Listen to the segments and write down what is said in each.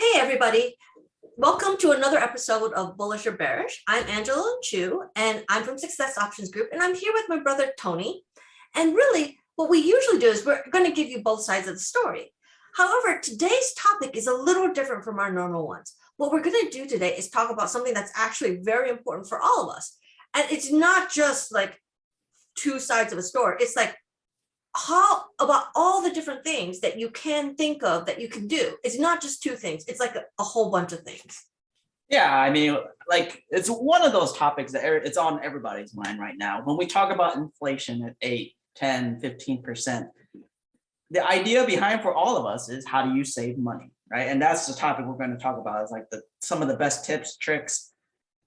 Hey, everybody. Welcome to another episode of Bullish or Bearish. I'm Angela Chu, and I'm from Success Options Group, and I'm here with my brother, Tony. And really, what we usually do is we're going to give you both sides of the story. However, today's topic is a little different from our normal ones. What we're going to do today is talk about something that's actually very important for all of us. And it's not just like two sides of a story. It's like how about all the different things that you can think of that you can do. It's not just two things. It's like a whole bunch of things. Yeah, I mean, like it's one of those topics that it's on everybody's mind right now. When we talk about inflation at 8, 10, 15%, the idea behind for all of us is how do you save money, right? And that's the topic we're going to talk about is like some of the best tips, tricks,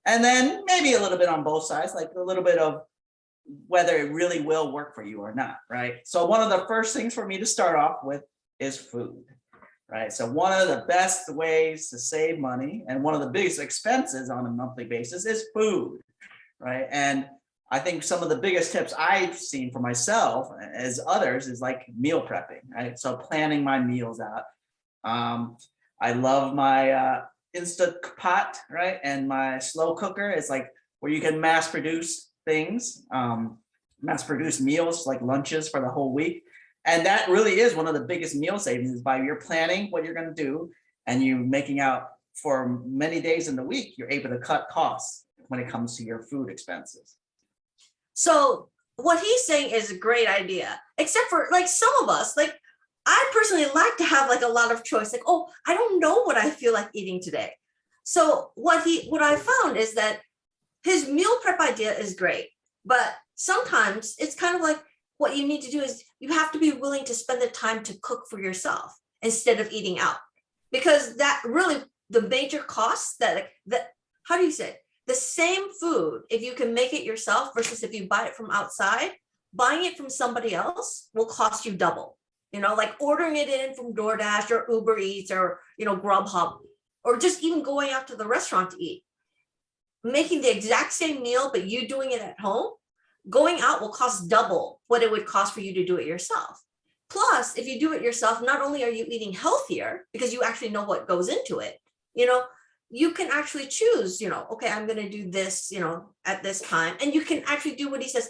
and then maybe a little bit on both sides, like a little bit of whether it really will work for you or not, right? So one of the first things for me to start off with is food, right? So one of the best ways to save money and one of the biggest expenses on a monthly basis is food, right? And I think some of the biggest tips I've seen for myself as others is like meal prepping, right? So planning my meals out. I love my Instant Pot, right? And my slow cooker is like where you can mass produce things, mass produce meals like lunches for the whole week. And that really is one of the biggest meal savings is by you're planning what you're going to do and you making out for many days in the week, you're able to cut costs when it comes to your food expenses. So what he's saying is a great idea, except for like some of us, like I personally like to have like a lot of choice. Like, oh, I don't know what I feel like eating today. So what I found is that his meal prep idea is great, but sometimes it's kind of like what you need to do is you have to be willing to spend the time to cook for yourself instead of eating out, because that really the major costs how do you say it? The same food, if you can make it yourself versus if you buy it from outside, buying it from somebody else will cost you double. Like ordering it in from DoorDash or Uber Eats or Grubhub, or just even going out to the restaurant to eat. Making the exact same meal, but you doing it at home, going out will cost double what it would cost for you to do it yourself. Plus, if you do it yourself, not only are you eating healthier because you actually know what goes into it, you can actually choose, okay, I'm going to do this, at this time. And you can actually do what he says,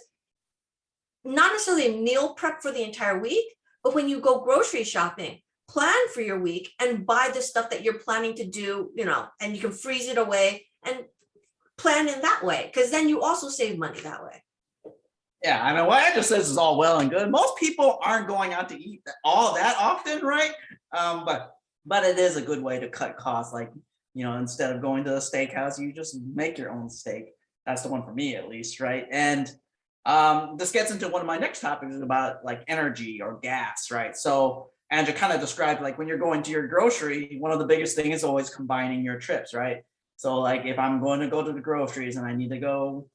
not necessarily a meal prep for the entire week, but when you go grocery shopping, plan for your week and buy the stuff that you're planning to do, and you can freeze it away and plan in that way, because then you also save money that way. Yeah, I mean, what I just says is all well and good. Most people aren't going out to eat all that often, right? But it is a good way to cut costs. Like, instead of going to a steakhouse, you just make your own steak. That's the one for me, at least, right? And this gets into one of my next topics about like energy or gas, right? So Andrew kind of described like when you're going to your grocery, one of the biggest things is always combining your trips, right? So like if I'm going to go to the groceries and I need to go,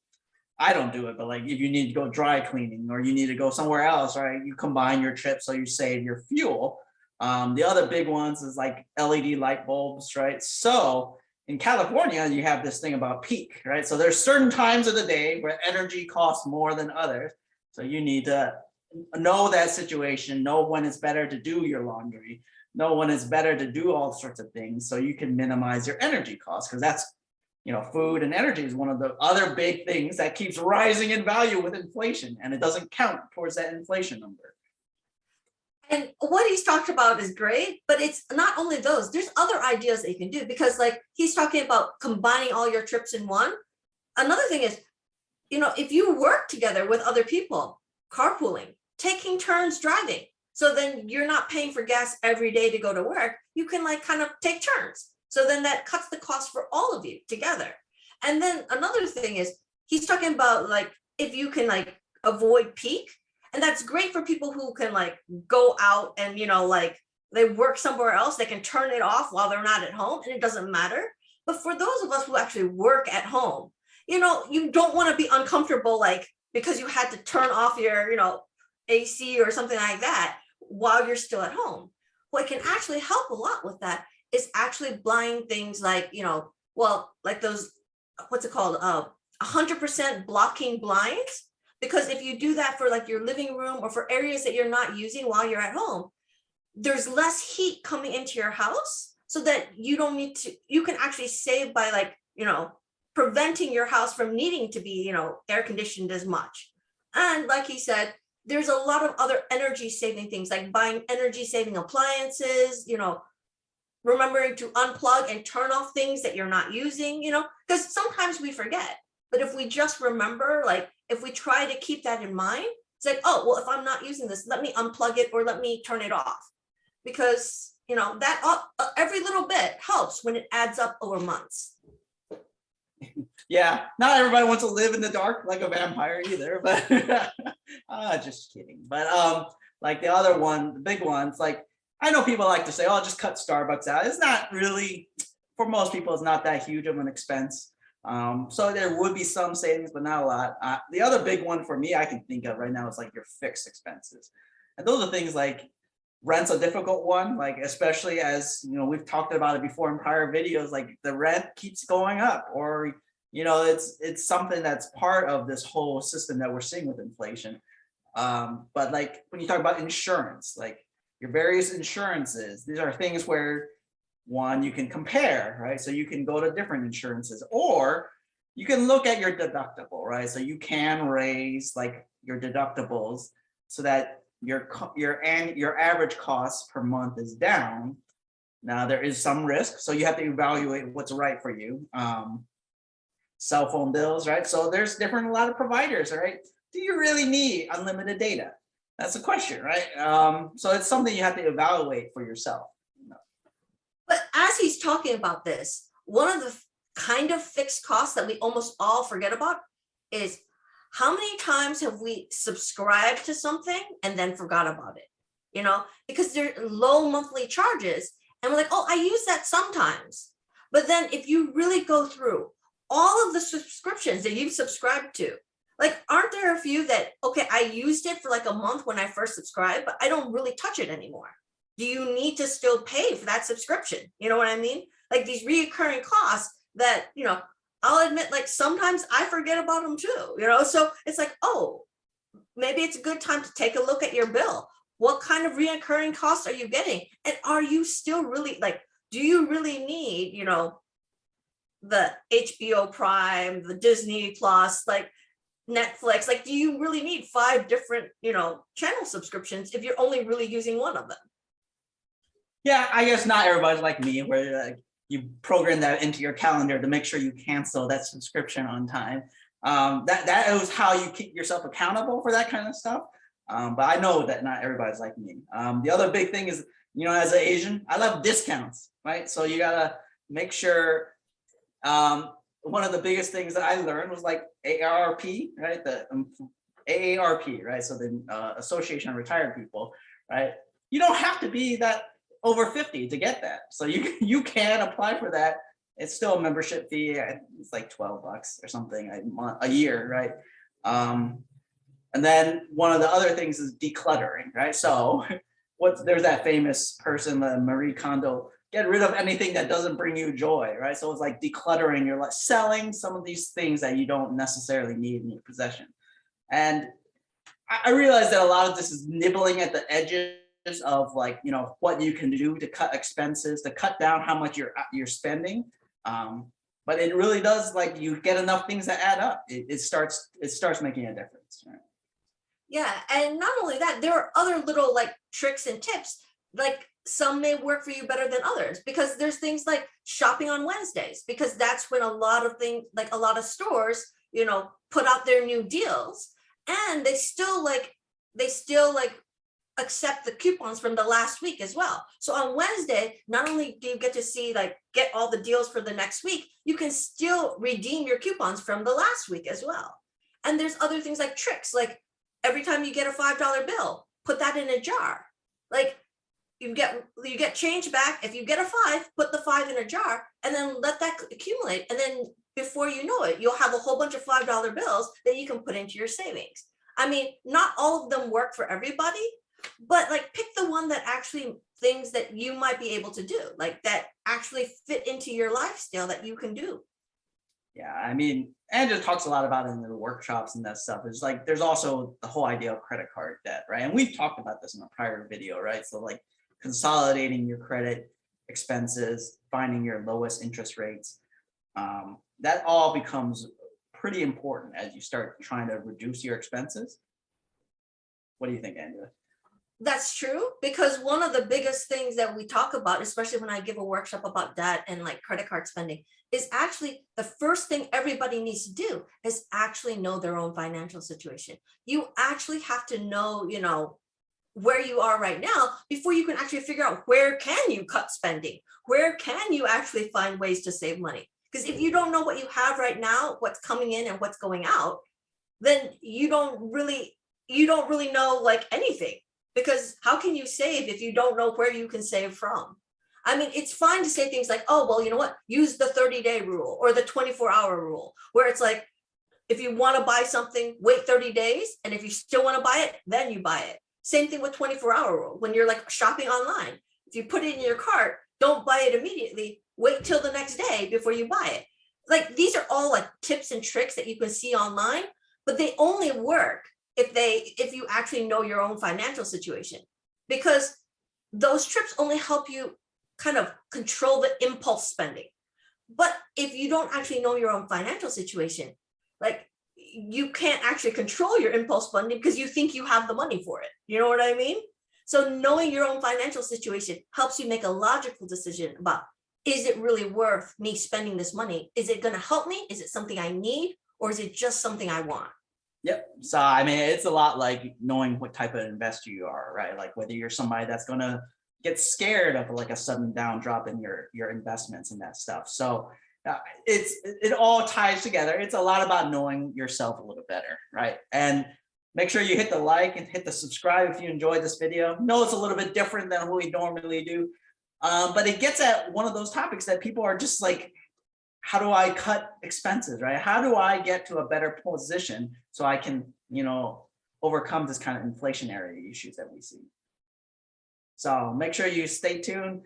I don't do it, but like if you need to go dry cleaning or you need to go somewhere else, right? You combine your trips so you save your fuel. The other big ones is like LED light bulbs, right? So in California, you have this thing about peak, right? So there's certain times of the day where energy costs more than others. So you need to know that situation, know when it's better to do your laundry, know when it's better to do all sorts of things so you can minimize your energy costs, because that's, food and energy is one of the other big things that keeps rising in value with inflation, and it doesn't count towards that inflation number. And what he's talked about is great, but it's not only those, there's other ideas that you can do, because like he's talking about combining all your trips in one. Another thing is, if you work together with other people, carpooling, taking turns driving, so then you're not paying for gas every day to go to work. You can like kind of take turns. So then that cuts the cost for all of you together. And then another thing is he's talking about like if you can like avoid peak, and that's great for people who can like go out and like they work somewhere else, they can turn it off while they're not at home and it doesn't matter. But for those of us who actually work at home, you don't want to be uncomfortable like because you had to turn off your AC or something like that while you're still at home. What can actually help a lot with that is actually buying things like, like those, what's it called? 100% blocking blinds. Because if you do that for like your living room or for areas that you're not using while you're at home, there's less heat coming into your house so that you don't need to, you can actually save by like, preventing your house from needing to be, air conditioned as much. And like he said, there's a lot of other energy saving things like buying energy saving appliances, remembering to unplug and turn off things that you're not using, because sometimes we forget. But if we just remember, like if we try to keep that in mind, it's like, oh, well, if I'm not using this, let me unplug it or let me turn it off. Because, that every little bit helps when it adds up over months. Yeah, not everybody wants to live in the dark like a vampire either, but just kidding. But like the other one, the big ones, like I know people like to say, oh, just cut Starbucks out. It's not really, for most people, it's not that huge of an expense. So there would be some savings, but not a lot. The other big one for me I can think of right now is like your fixed expenses. And those are things like rent's a difficult one, like especially as we've talked about it before in prior videos, like the rent keeps going up, or it's something that's part of this whole system that we're seeing with inflation. But like when you talk about insurance, like your various insurances, these are things where one, you can compare, right? So you can go to different insurances, or you can look at your deductible, right? So you can raise like your deductibles so that your average cost per month is down. Now there is some risk, so you have to evaluate what's right for you. Cell phone bills, right? So there's a lot of providers, right? Do you really need unlimited data? That's a question, right? So it's something you have to evaluate for yourself. But as he's talking about this, one of the kind of fixed costs that we almost all forget about is how many times have we subscribed to something and then forgot about it? Because they're low monthly charges and we're like, oh, I use that sometimes. But then if you really go through all of the subscriptions that you've subscribed to, like, aren't there a few that, okay, I used it for like a month when I first subscribed, but I don't really touch it anymore? Do you need to still pay for that subscription? You know what I mean? Like these reoccurring costs that, I'll admit, like sometimes I forget about them too, so it's like, oh, maybe it's a good time to take a look at your bill. What kind of reoccurring costs are you getting? And are you still really like, do you really need, the HBO Prime, the Disney Plus, like Netflix? Like, do you really need 5 different, channel subscriptions if you're only really using one of them? Yeah, I guess not everybody's like me, where you program that into your calendar to make sure you cancel that subscription on time. That is how you keep yourself accountable for that kind of stuff. But I know that not everybody's like me. The other big thing is, as an Asian, I love discounts, right? So you gotta make sure. One of the biggest things that I learned was like AARP, right? The AARP, right? So the Association of Retired People, right? You don't have to be that over 50 to get that. So you can apply for that. It's still a membership fee. It's like $12 or something a year, right? And then one of the other things is decluttering, right? So there's that famous person, Marie Kondo, get rid of anything that doesn't bring you joy, right? So it's like decluttering. You're like selling some of these things that you don't necessarily need in your possession. And I realize that a lot of this is nibbling at the edges of like, what you can do to cut expenses, to cut down how much you're spending. But it really does, like, you get enough things that add up. It starts making a difference. Right? Yeah, and not only that, there are other little like tricks and tips. Like some may work for you better than others, because there's things like shopping on Wednesdays, because that's when a lot of things, like a lot of stores, put out their new deals, and they still accept the coupons from the last week as well. So on Wednesday, not only do you get to see, like, get all the deals for the next week, you can still redeem your coupons from the last week as well. And there's other things like tricks, like every time you get a $5 bill, put that in a jar. Like you get change back. If you get a 5, put the 5 in a jar and then let that accumulate. And then before you know it, you'll have a whole bunch of $5 bills that you can put into your savings. I mean, not all of them work for everybody, but like pick the one that actually things that you might be able to do, like that actually fit into your lifestyle that you can do. Yeah, I mean, Andrew talks a lot about it in the workshops and that stuff. It's like there's also the whole idea of credit card debt, right? And we've talked about this in a prior video, right? So like consolidating your credit expenses, finding your lowest interest rates. That all becomes pretty important as you start trying to reduce your expenses. What do you think, Angela? That's true, because one of the biggest things that we talk about, especially when I give a workshop about debt and like credit card spending, is actually the first thing everybody needs to do is actually know their own financial situation. You actually have to know, where you are right now before you can actually figure out where can you cut spending, where can you actually find ways to save money. Because if you don't know what you have right now, what's coming in and what's going out, then you don't really know like anything. Because how can you save if you don't know where you can save from? I mean, it's fine to say things like, oh, well, you know what, use the 30-day rule or the 24-hour rule, where it's like, if you want to buy something, wait 30 days. And if you still want to buy it, then you buy it. Same thing with 24-hour rule. When you're like shopping online, if you put it in your cart, don't buy it immediately. Wait till the next day before you buy it. Like, these are all like tips and tricks that you can see online, but they only work if you actually know your own financial situation, because those trips only help you kind of control the impulse spending. But if you don't actually know your own financial situation, like, you can't actually control your impulse spending because you think you have the money for it. You know what I mean? So knowing your own financial situation helps you make a logical decision about, is it really worth me spending this money? Is it going to help me? Is it something I need? Or is it just something I want? Yep. So I mean, it's a lot like knowing what type of investor you are, right? Like whether you're somebody that's gonna get scared of like a sudden down drop in your investments and that stuff. So it all ties together. It's a lot about knowing yourself a little better, right? And make sure you hit the like and hit the subscribe if you enjoyed this video. No, it's a little bit different than what we normally do, but it gets at one of those topics that people are just like, how do I cut expenses, right? How do I get to a better position so I can, overcome this kind of inflationary issues that we see? So make sure you stay tuned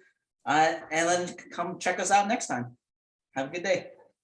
and then come check us out next time. Have a good day.